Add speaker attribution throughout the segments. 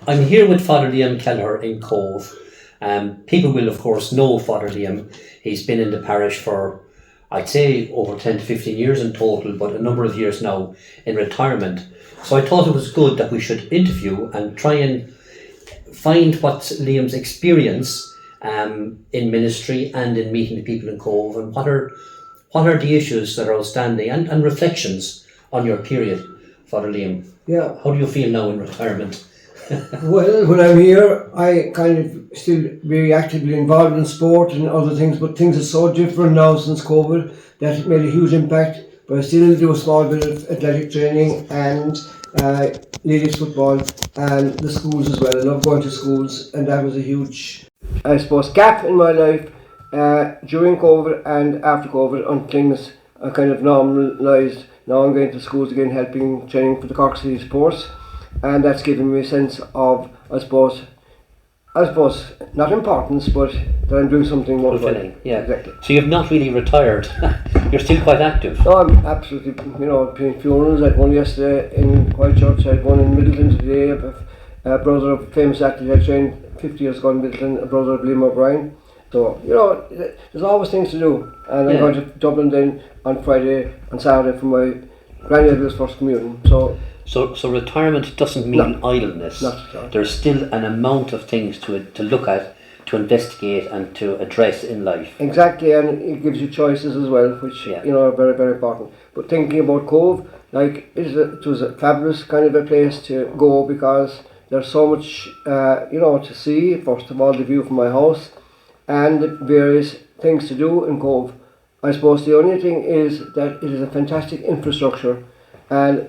Speaker 1: I'm here with Father Liam Kelleher in Cove. People will, of course, know Father Liam. He's been in the parish for, I'd say, over 10 to 15 years in total, but a number of years now in retirement. So I thought it was good that we should interview and try and find what's Liam's experience in ministry and in meeting the people in Cove, and what are the issues that are outstanding, and reflections on your period, Father Liam.
Speaker 2: Yeah.
Speaker 1: How do you feel now in retirement?
Speaker 2: Well, when I'm here, I kind of still very actively involved in sport and other things, but things are so different now since COVID that it made a huge impact. But I still do a small bit of athletic training and ladies football and the schools as well. I love going to schools, and that was a huge, I suppose, gap in my life during COVID and after COVID, until things are kind of normalised. Now I'm going to schools again, helping training for the Cork City Sports. And that's given me a sense of, I suppose, not importance, but that I'm doing something more
Speaker 1: fulfilling. Yeah,
Speaker 2: exactly.
Speaker 1: So you've not really retired. You're still quite active.
Speaker 2: No, I'm absolutely, doing funerals. I had one yesterday in Whitechurch. I had one in Middleton today. A brother of a famous athlete I trained 50 years ago in Middleton, a brother of Liam O'Brien. So, there's always things to do. And I'm going to Dublin then on Friday and Saturday for my granddad's first communion.
Speaker 1: So retirement doesn't mean idleness.
Speaker 2: Not
Speaker 1: There's still an amount of things to look at, to investigate and to address in life.
Speaker 2: Exactly, and it gives you choices as well, which are very, very important. But thinking about Cove, it was a fabulous kind of a place to go, because there's so much to see. First of all, the view from my house and the various things to do in Cove. I suppose the only thing is that it is a fantastic infrastructure, and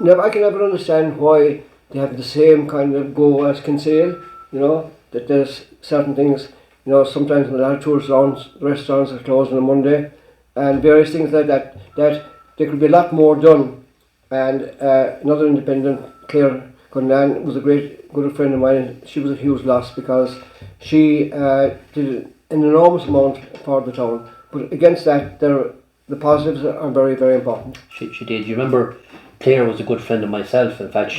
Speaker 2: I can never understand why they have the same kind of go as Kinsale, that there's certain things, sometimes in a lot of tourist restaurants are closed on a Monday, and various things like that there could be a lot more done. And another independent, Claire Cunnan, was a good friend of mine. She was a huge loss, because she did an enormous amount for the town. But against that, the positives are very, very important.
Speaker 1: She did. You remember, Claire was a good friend of myself. In fact,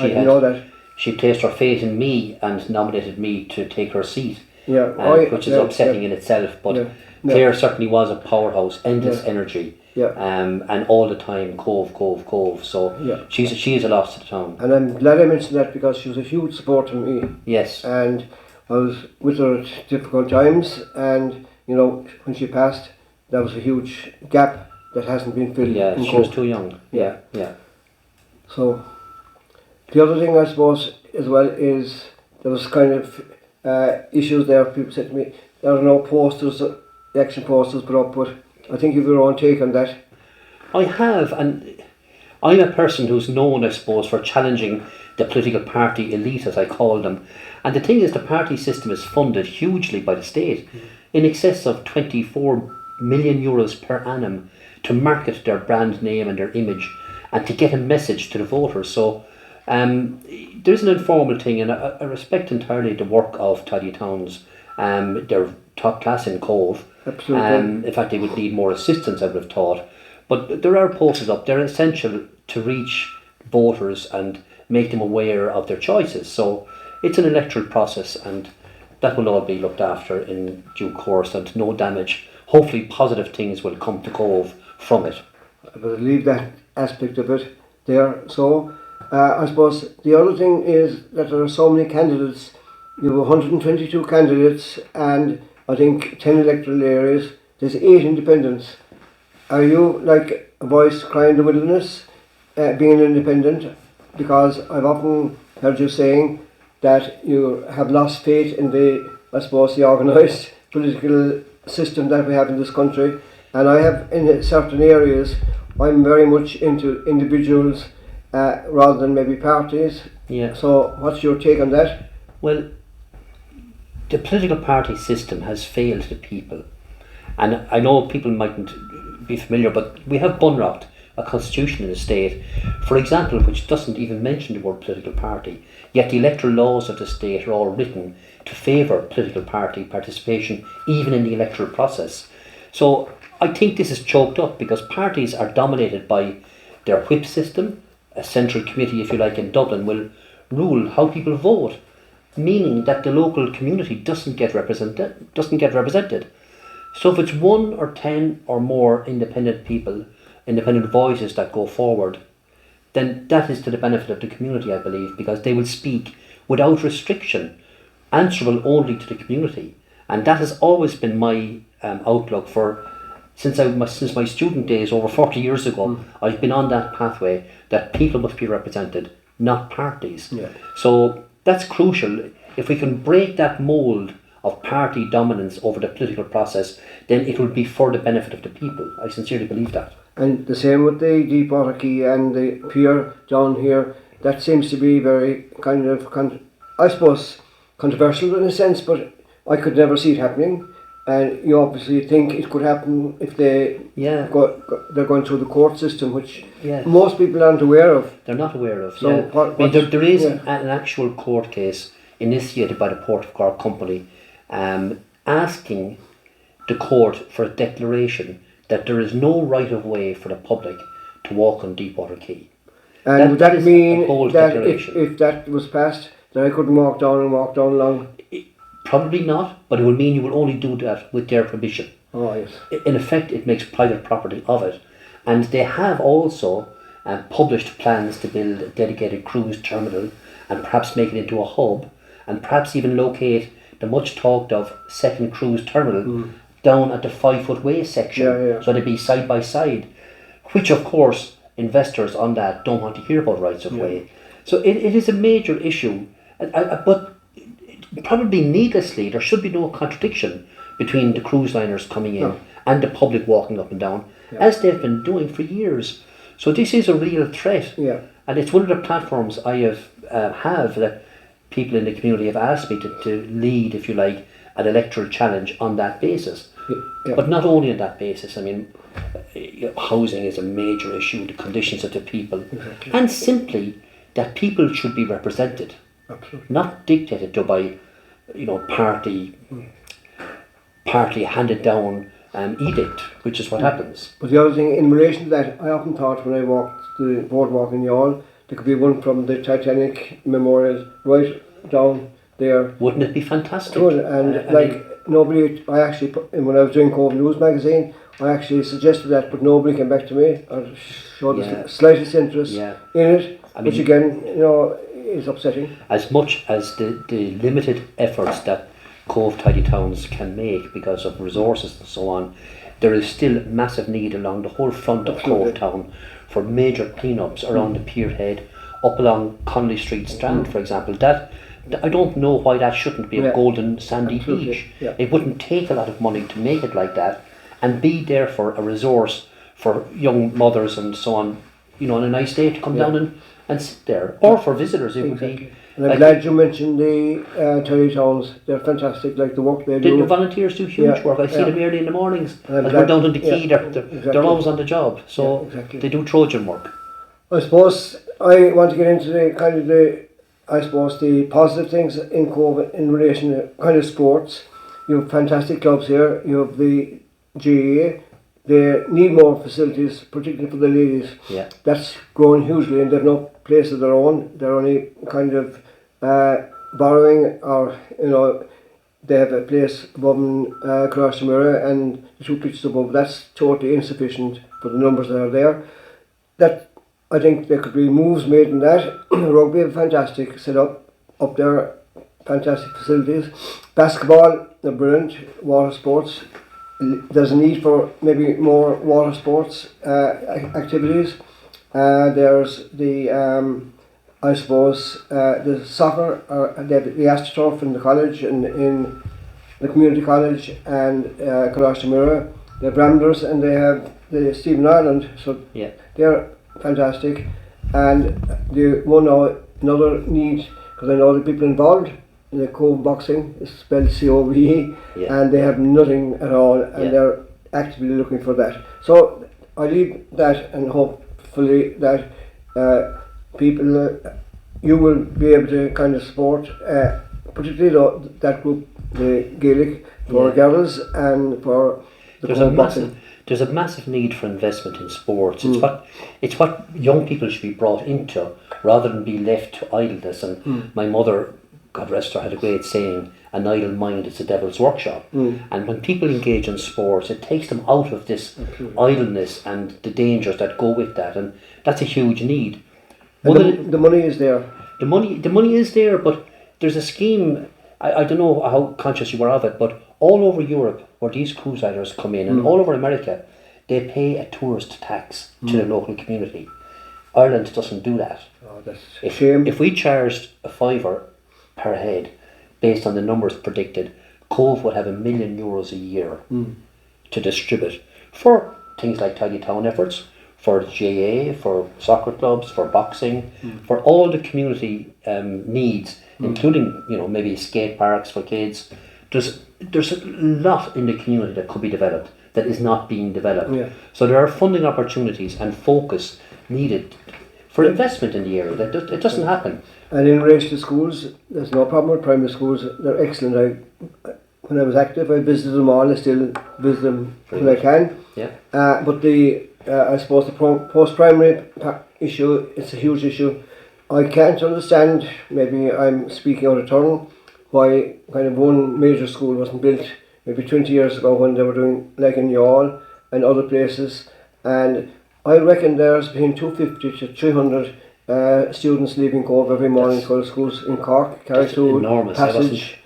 Speaker 1: she placed her faith in me and nominated me to take her seat. Which is upsetting in itself. But Claire certainly was a powerhouse, endless energy. And all the time, Cove. So she is a loss to the town.
Speaker 2: And I'm glad I mentioned that, because she was a huge support to me.
Speaker 1: Yes.
Speaker 2: And I was with her at difficult times, and when she passed, that was a huge gap that hasn't been filled.
Speaker 1: Yeah, she was too young. Yeah.
Speaker 2: So the other thing, I suppose, as well, is there was kind of issues there. People said to me, there are no election posters put up, but I think you have your own take on that.
Speaker 1: I have, and I'm a person who's known, I suppose, for challenging the political party elite, as I call them. And the thing is, the party system is funded hugely by the state, in excess of €24 million per annum, to market their brand name and their image, and to get a message to the voters. So there's an informal thing, and I respect entirely the work of Tidy Towns. They're top class in Cove.
Speaker 2: Absolutely.
Speaker 1: In fact, they would need more assistance, I would have thought. But there are posters up. They're essential to reach voters and make them aware of their choices. So it's an electoral process, and that will all be looked after in due course, and no damage. Hopefully positive things will come to Cove from it.
Speaker 2: I would leave that aspect of it there. So I suppose the other thing is that there are so many candidates. You have 122 candidates, and I think 10 electoral areas. There's 8 independents. Are you like a voice crying the wilderness, being an independent? Because I've often heard you saying that you have lost faith in the organised political system that we have in this country. And I have, in certain areas, I'm very much into individuals rather than maybe parties.
Speaker 1: Yeah.
Speaker 2: So what's your take on that?
Speaker 1: Well, the political party system has failed the people. And I know people mightn't be familiar, but we have Bunracht, a constitution in the state, for example, which doesn't even mention the word political party, yet the electoral laws of the state are all written to favour political party participation, even in the electoral process. So I think this is choked up, because parties are dominated by their whip system. A central committee, if you like, in Dublin will rule how people vote, meaning that the local community doesn't get represented. So if it's 1 or 10 or more independent people, independent voices that go forward, then that is to the benefit of the community, I believe, because they will speak without restriction, answerable only to the community. And that has always been my outlook since my student days over 40 years ago. I've been on that pathway that people must be represented, not parties.
Speaker 2: Yeah.
Speaker 1: So that's crucial. If we can break that mould of party dominance over the political process, then it will be for the benefit of the people. I sincerely believe that.
Speaker 2: And the same with the Deepwater Quay and the pier down here. That seems to be very kind of, I suppose, controversial in a sense, but I could never see it happening. And you obviously think it could happen if they're going through the court system, which most people aren't aware of.
Speaker 1: They're not aware of.
Speaker 2: So
Speaker 1: there is an actual court case initiated by the Port of Cork company, asking the court for a declaration that there is no right of way for the public to walk on Deepwater Quay.
Speaker 2: And would that mean that if that was passed, that I couldn't walk down along?
Speaker 1: Probably not, but it will mean you will only do that with their permission.
Speaker 2: Oh, yes.
Speaker 1: In effect, it makes private property of it. And they have also published plans to build a dedicated cruise terminal and perhaps make it into a hub, and perhaps even locate the much talked of second cruise terminal down at the 5-foot way section, so they'd be side by side, which of course investors on that don't want to hear about rights of way. So it is a major issue, but probably needlessly there should be no contradiction between the cruise liners coming in and the public walking up and down, as they've been doing for years. So this is a real threat, and it's one of the platforms I have that people in the community have asked me to lead, if you like, an electoral challenge on that basis. But not only on that basis. I mean, housing is a major issue, the conditions of the people, and simply that people should be represented, not dictated to by, party handed down edict, which is what happens.
Speaker 2: But the other thing in relation to that, I often thought when I walked the boardwalk in Youghal, there could be one from the Titanic Memorial right down there.
Speaker 1: Wouldn't it be fantastic?
Speaker 2: Good, and nobody, I actually, when I was doing Cove News magazine, I actually suggested that, but nobody came back to me or showed the slightest interest in it, which again, is upsetting.
Speaker 1: As much as the limited efforts that Cove tidy towns can make because of resources and so on, there is still massive need along the whole front of Cove town for major clean-ups around the pier head, up along Connolly Street Strand, for example. That I don't know why that shouldn't be a golden sandy beach. It wouldn't take a lot of money to make it like that, and be there for a resource for young mothers and so on, on a nice day to come down and sit there, or for visitors. It would be.
Speaker 2: And I'm glad you mentioned the tidy towns. They're fantastic, like the work they do.
Speaker 1: The volunteers do huge work. I see them early in the mornings. As we're down on the quay, they're always on the job. So they do Trojan work.
Speaker 2: I suppose I want to get into the positive things in Cove in relation to kind of sports. You have fantastic clubs here. You have the GAA. They need more facilities, particularly for the ladies. That's growing hugely, and they've no place of their own. They're only kind of borrowing, or they have a place above across the mirror and the 2 pitches above. That's totally insufficient for the numbers that are there. That I think there could be moves made in that. Rugby have a fantastic setup up there, fantastic facilities. Basketball, they're brilliant. Water sports. There's a need for maybe more water sports activities. There's the the soccer, the AstroTurf in the college and in the community college and Colostamura. They have Ramblers and they have the Stephen Ireland. So they're fantastic. And another need, because I know the people involved. The Cove boxing is spelled COVE, and they have nothing at all, and they're actively looking for that. So I leave that, and hopefully that people, you will be able to kind of support, particularly that group, the Gaelic, for girls and for the Cove boxing.
Speaker 1: There's a massive need for investment in sports. It's what young people should be brought into rather than be left to idleness. And my mother, God rest her, had a great saying, an idle mind is the devil's workshop. And when people engage in sports, it takes them out of this idleness and the dangers that go with that, and that's a huge need.
Speaker 2: And the money is there.
Speaker 1: The money is there, but there's a scheme. I don't know how conscious you are of it, but all over Europe, where these cruise liners come in, and all over America, they pay a tourist tax to the local community. Ireland doesn't do that.
Speaker 2: Oh, that's a shame.
Speaker 1: If we charged a fiver per head, based on the numbers predicted, Cove would have €1 million a year to distribute for things like tidy town efforts, for GAA, for soccer clubs, for boxing, for all the community needs, including maybe skate parks for kids. There's a lot in the community that could be developed that is not being developed.
Speaker 2: Yeah.
Speaker 1: So there are funding opportunities and focus needed for investment in the area. It doesn't happen.
Speaker 2: And in relation to schools, there's no problem with primary schools. They're excellent. When I was active, I visited them all. I still visit them when I can.
Speaker 1: Yeah.
Speaker 2: But I suppose the post-primary issue, it's a huge issue. I can't understand, maybe I'm speaking out of turn, why kind of one major school wasn't built maybe 20 years ago when they were doing like in Youghal and other places. And I reckon there's between 250 to 300 students leaving Cove every morning to go to schools in Cork, Carrigtwood, Passage,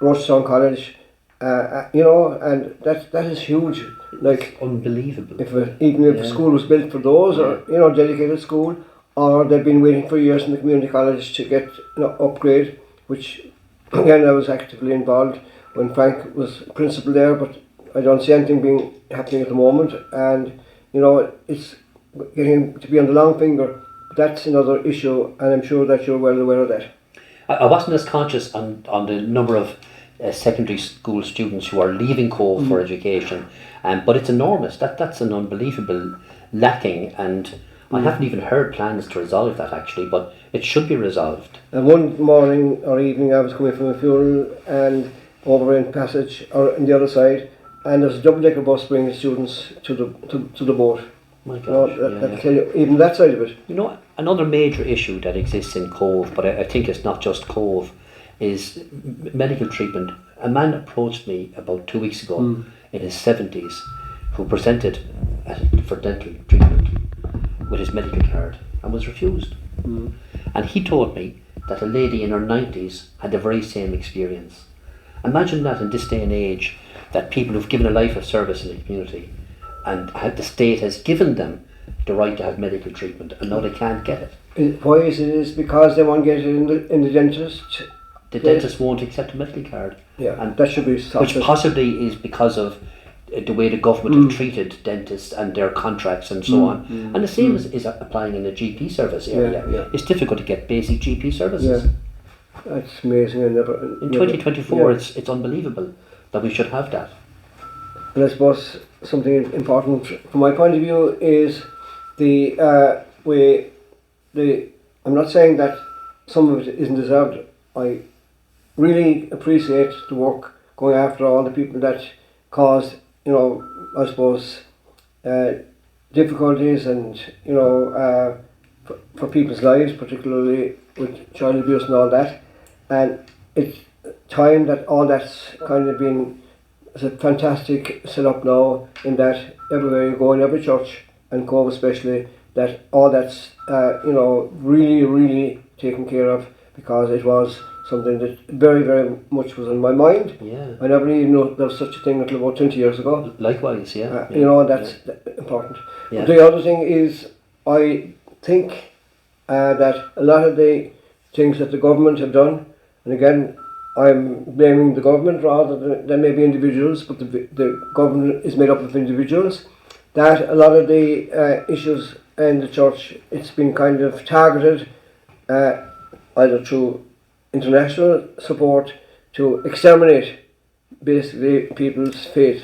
Speaker 2: Rochestown College. And that is huge. Like,
Speaker 1: unbelievable.
Speaker 2: Even if a school was built for those, or dedicated school, or they've been waiting for years in the community college to get upgrade, which again I was actively involved when Frank was principal there, but I don't see anything happening at the moment, and it's getting to be on the long finger. But that's another issue, and I'm sure that you're well aware of that.
Speaker 1: I wasn't as conscious on the number of secondary school students who are leaving Cove for education, but it's enormous. That's an unbelievable lacking, and I haven't even heard plans to resolve that actually, but it should be resolved.
Speaker 2: And one morning or evening I was coming from a funeral and over in Passage or on the other side, and there's a double-decker bus bringing students to the boat.
Speaker 1: My gosh,
Speaker 2: tell you, even that side of it.
Speaker 1: Another major issue that exists in Cove, but I think it's not just Cove, is medical treatment. A man approached me about 2 weeks ago in his 70s who presented for dental treatment with his medical card and was refused. And he told me that a lady in her 90s had the very same experience. Imagine that in this day and age, that people who've given a life of service in the community and the state has given them the right to have medical treatment, and now they can't get it.
Speaker 2: Why is it? Is because they won't get it in the dentist?
Speaker 1: The dentist won't accept a medical card.
Speaker 2: Yeah,
Speaker 1: and
Speaker 2: that should be stopped.
Speaker 1: Which possibly is because of the way the government have treated dentists and their contracts and so on. And the same is applying in the GP service area.
Speaker 2: Yeah.
Speaker 1: It's difficult to get basic GP services.
Speaker 2: Yeah. That's amazing.
Speaker 1: In 2024, it's unbelievable that we should have that.
Speaker 2: And I suppose something important from my point of view is the way I'm not saying that some of it isn't deserved. I really appreciate the work going after all the people that caused, I suppose, difficulties and, for people's lives, particularly with child abuse and all that. And it's time that all that's kind of been, it's a fantastic setup now, in that everywhere you go, in every church, and Cove especially, that all that's, really, really taken care of, because it was something that very, very much was in my mind.
Speaker 1: Yeah.
Speaker 2: I never even knew there was such a thing until about 20 years ago.
Speaker 1: Likewise, yeah.
Speaker 2: That's important.
Speaker 1: Yeah.
Speaker 2: But the other thing is, I think that a lot of the things that the government have done, and again, I'm blaming the government rather than maybe individuals, but the government is made up of individuals, that a lot of the issues in the church, it's been kind of targeted either through international support to exterminate basically people's faith.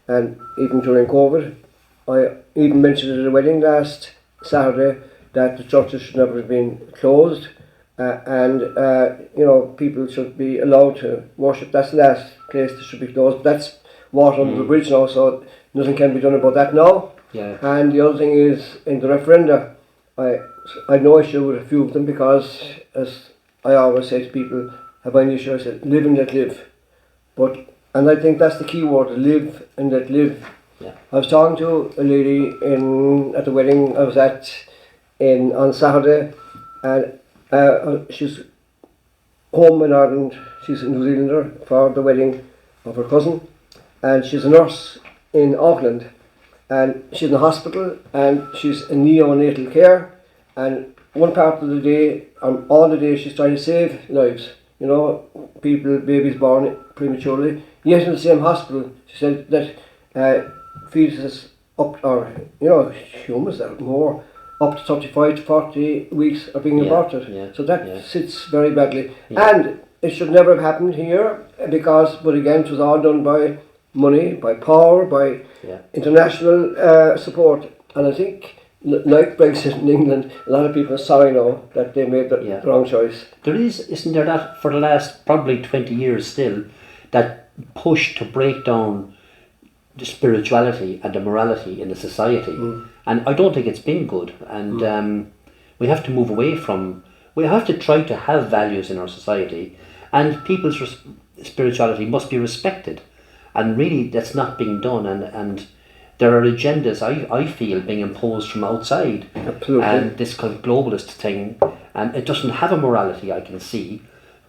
Speaker 2: And even during COVID, I even mentioned at a wedding last Saturday that the churches should never have been closed, and people should be allowed to worship. That's the last place that should be closed. That's water under the bridge now, so nothing can be done about that now.
Speaker 1: Yeah.
Speaker 2: And the other thing is, in the referenda, I had no issue with a few of them because, as I always say to people, have I an issue? I said, live and let live. And I think that's the key word, live and let live.
Speaker 1: Yeah.
Speaker 2: I was talking to a lady at the wedding I was at on Saturday, and she's home in Ireland. She's a New Zealander for the wedding of her cousin, and she's a nurse in Auckland, and she's in the hospital, and she's in neonatal care, and one part of the day, all the day, she's trying to save lives. You know, babies born prematurely. Yet in the same hospital, she said that fetuses humans are more up to 35 to 40 weeks are being aborted. So that sits very badly. And it should never have happened here but again, it was all done by money, by power, by international support. And I think, like Brexit in England, a lot of people are sorry now that they made the wrong choice.
Speaker 1: Isn't there that for the last probably 20 years still, that push to break down the spirituality and the morality in the society, and I don't think it's been good, and we have to move away from, we have to try to have values in our society, and people's spirituality must be respected, and really that's not being done, and there are agendas I feel being imposed from outside.
Speaker 2: Absolutely.
Speaker 1: And this kind of globalist thing, and it doesn't have a morality I can see,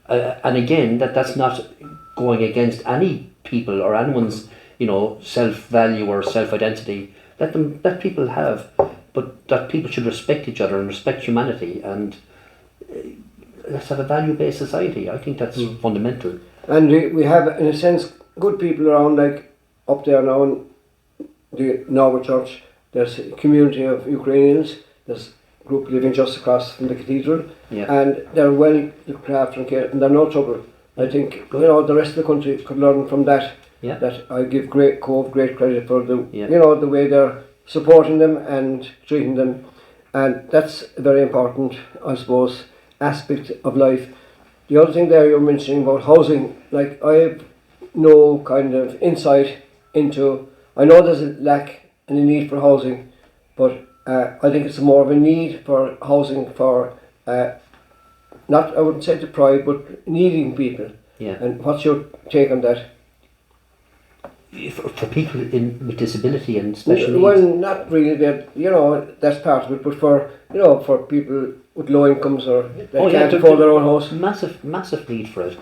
Speaker 1: and again that's not going against any people or anyone's self-value or self-identity. Let people have, but that people should respect each other and respect humanity, and let's have a value-based society. I think that's fundamental. And
Speaker 2: we have, in a sense, good people around, like up there now in the Norwood Church. There's a community of Ukrainians. There's a group living just across from the cathedral, and they're well looked after and cared, and they're no trouble. I think the rest of the country could learn from that. That I give Cove great credit for the the way they're supporting them and treating them, and that's a very important, I suppose, aspect of life. The other thing there you're mentioning about housing, like I have no kind of insight into. I know there's a lack and a need for housing, but I think it's more of a need for housing for not, I wouldn't say deprived, but needing people. And what's your take on that?
Speaker 1: For people with disability and special needs?
Speaker 2: Well, not really that, that's part of it, but for people with low incomes or that can't afford their own house.
Speaker 1: Massive need for it.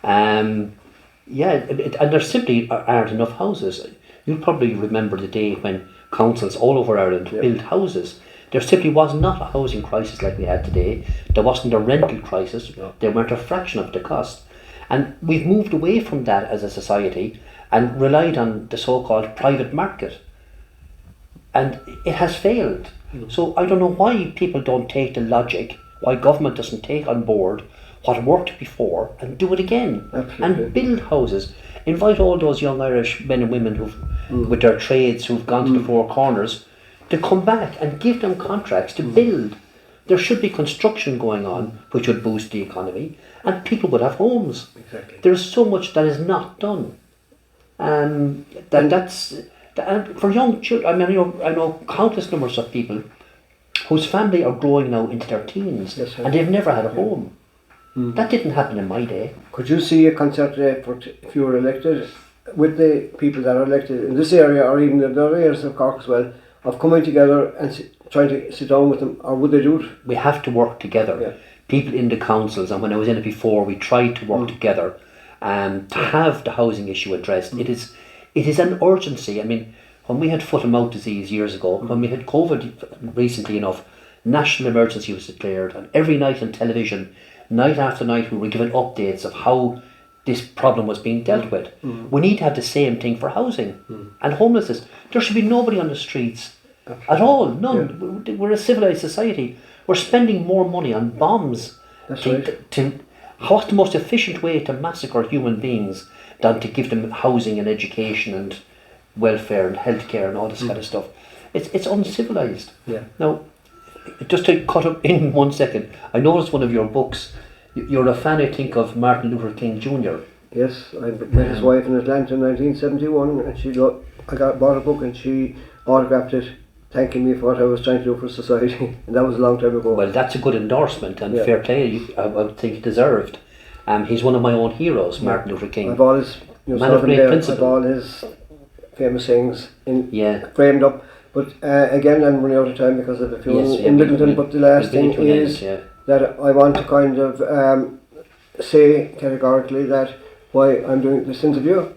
Speaker 1: And there simply aren't enough houses. You'll probably remember the day when councils all over Ireland built houses. There simply was not a housing crisis like we had today. There wasn't a rental crisis. They weren't a fraction of the cost. And we've moved away from that as a society and relied on the so-called private market. And it has failed. So I don't know why people don't take the logic, why government doesn't take on board what worked before and do it again. And build houses. Invite all those young Irish men and women with their trades who've gone to the four corners to come back and give them contracts to build. There should be construction going on which would boost the economy, and people would have homes.
Speaker 2: Exactly.
Speaker 1: There's so much that is not done. That's for young children. I mean, I know countless numbers of people whose family are growing now into their teens, and they've never had a home. That didn't happen in my day.
Speaker 2: Could you see a concerted effort, if you were elected, with the people that are elected in this area or even in other areas of Cork as well, of coming together and trying to sit down with them, or would they do it?
Speaker 1: We have to work together. People in the councils, and when I was in it before, we tried to work together to have the housing issue addressed. It is an urgency. I mean, when we had foot and mouth disease years ago, when we had COVID recently enough, national emergency was declared, and every night on television, night after night, we were given updates of how this problem was being dealt with. We need to have the same thing for housing and homelessness. There should be nobody on the streets at all, none. We're a civilised society. We're spending more money on bombs. What's the most efficient way to massacre human beings than to give them housing and education and welfare and healthcare and all this kind of stuff? It's uncivilised. Now, just to cut up in 1 second, I noticed one of your books. You're a fan, I think, of Martin Luther King Jr.
Speaker 2: Yes, I met his wife in Atlanta in 1971, and I bought a book and she autographed it thanking me for what I was trying to do for society, and that was a long time ago.
Speaker 1: Well, that's a good endorsement, and fair play. I would think deserved. He's one of my own heroes, Martin Luther King.
Speaker 2: I've all his,
Speaker 1: Man of great principle.
Speaker 2: I've all his famous things
Speaker 1: Yeah.
Speaker 2: framed up. But again, I'm running out of time because of a few in Middleton. But the last thing is that I want to kind of say categorically that why I'm doing this interview.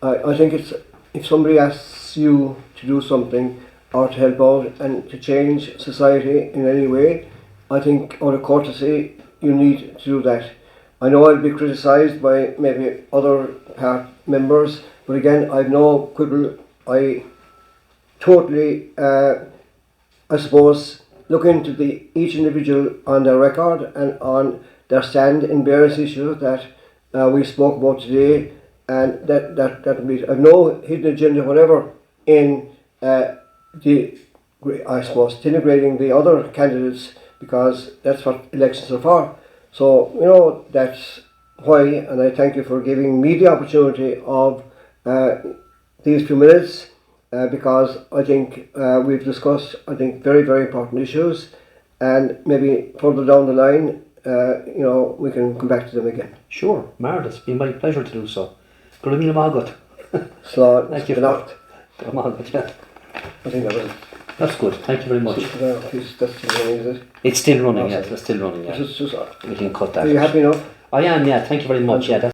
Speaker 2: I think it's, if somebody asks you to do something or to help out and to change society in any way, I think out of courtesy you need to do that. I know I'll be criticised by maybe other part members, but again, I've no quibble. I totally, I suppose, look into each individual on their record and on their stand in various issues that we spoke about today, and that will be. I've no hidden agenda whatever in I suppose denigrating the other candidates, because that's what elections are for. So, you know, that's why, and I thank you for giving me the opportunity of these few minutes, because I think we've discussed, I think, very, very important issues, and maybe further down the line, you know, we can come back to them again.
Speaker 1: Sure, Mark, it's been my pleasure to do so. Good evening, Margaret.
Speaker 2: So,
Speaker 1: thank you. Margaret, yeah.
Speaker 2: I think that was it.
Speaker 1: That's good, thank you very much.
Speaker 2: That's still running, is it?
Speaker 1: It's still running, yes, it's still running, yeah.
Speaker 2: Just,
Speaker 1: we can cut that.
Speaker 2: Are you happy enough?
Speaker 1: I am, yeah, thank you very much, yeah.